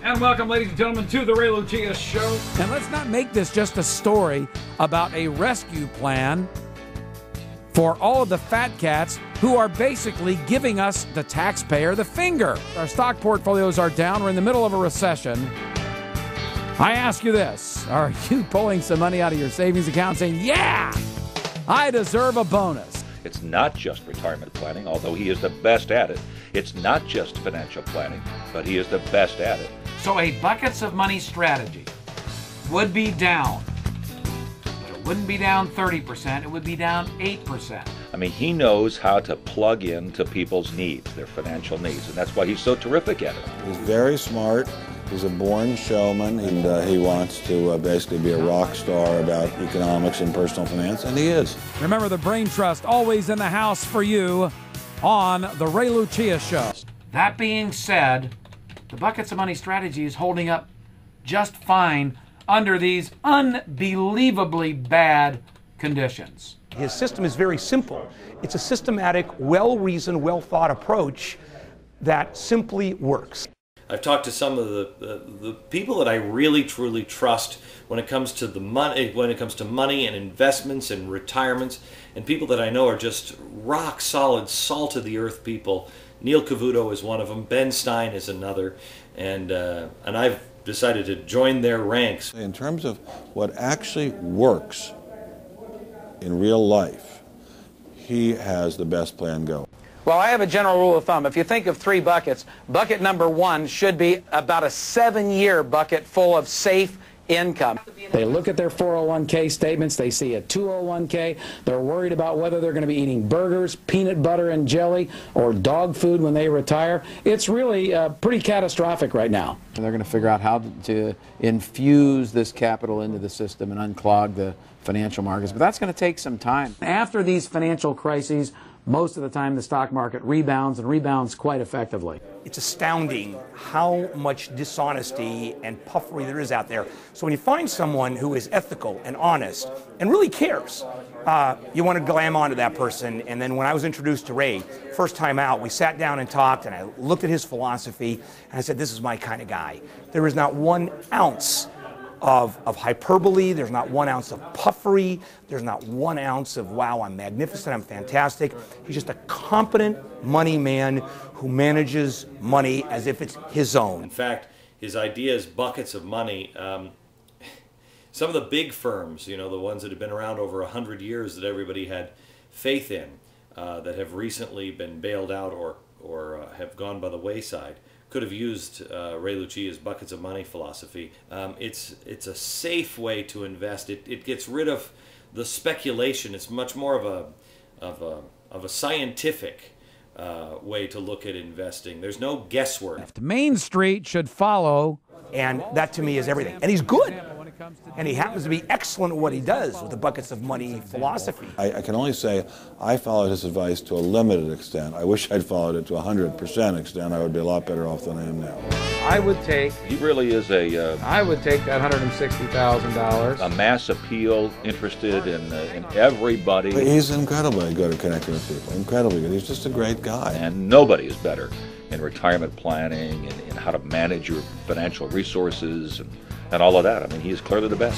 And welcome, ladies and gentlemen, to the Ray Lucia Show. And let's not make this just a story about a rescue plan for all of the fat cats who are basically giving us, the taxpayer, the finger. Our stock portfolios are down. We're in the middle of a recession. I ask you this. Are you pulling some money out of your savings account saying, yeah, I deserve a bonus? It's not just retirement planning, although he is the best at it. It's not just financial planning, but he is the best at it. So a buckets of money strategy would be down. But it wouldn't be down 30%, it would be down 8%. I mean, he knows how to plug into people's needs, their financial needs, and that's why he's so terrific at it. He's very smart. He's a born showman, and he wants to basically be a rock star about economics and personal finance, and he is. Remember, the Brain Trust always in the house for you on the Ray Lucia Show. That being said, the buckets of money strategy is holding up just fine under these unbelievably bad conditions. His system is very simple. It's a systematic, well-reasoned, well-thought approach that simply works. I've talked to some of the people that I really truly trust when it comes to money and investments and retirements, and people that I know are just rock solid, salt of the earth people. Neil Cavuto is one of them. Ben Stein is another, and I've decided to join their ranks. In terms of what actually works in real life, he has the best plan going. Well, I have a general rule of thumb. If you think of 3 buckets, bucket number 1 should be about a 7-year bucket full of safe income. They look at their 401k statements, they see a 201k, they're worried about whether they're going to be eating burgers, peanut butter and jelly, or dog food when they retire. It's really pretty catastrophic right now. They're going to figure out how to infuse this capital into the system and unclog the financial markets, but that's going to take some time. After these financial crises, most of the time the stock market rebounds, and rebounds quite effectively. It's astounding how much dishonesty and puffery there is out there. So when you find someone who is ethical and honest and really cares, you want to glam onto that person. And then when I was introduced to Ray, first time out, we sat down and talked, and I looked at his philosophy, and I said, this is my kind of guy. There is not 1 ounce of hyperbole, there's not 1 ounce of puffery, there's not 1 ounce of, wow, I'm magnificent, I'm fantastic. He's just a competent money man who manages money as if it's his own. In fact, his idea is buckets of money. Some of the big firms, you know, the ones that have been around over 100 years that everybody had faith in, that have recently been bailed out or have gone by the wayside, could have used Ray Lucia's buckets of money philosophy. It's a safe way to invest. It gets rid of the speculation. It's much more of a scientific way to look at investing. There's no guesswork. Main Street should follow. And that to me is everything. And he's good. And he happens to be excellent at what he does with the buckets of money philosophy. I can only say I followed his advice to a limited extent. I wish I'd followed it to 100% extent. I would be a lot better off than I am now. I would take... He really is I would take that $160,000. a mass appeal, interested in everybody. He's incredibly good at connecting with people. Incredibly good. He's just a great guy. And nobody is better in retirement planning and in how to manage your financial resources and all of that. I mean, he is clearly the best.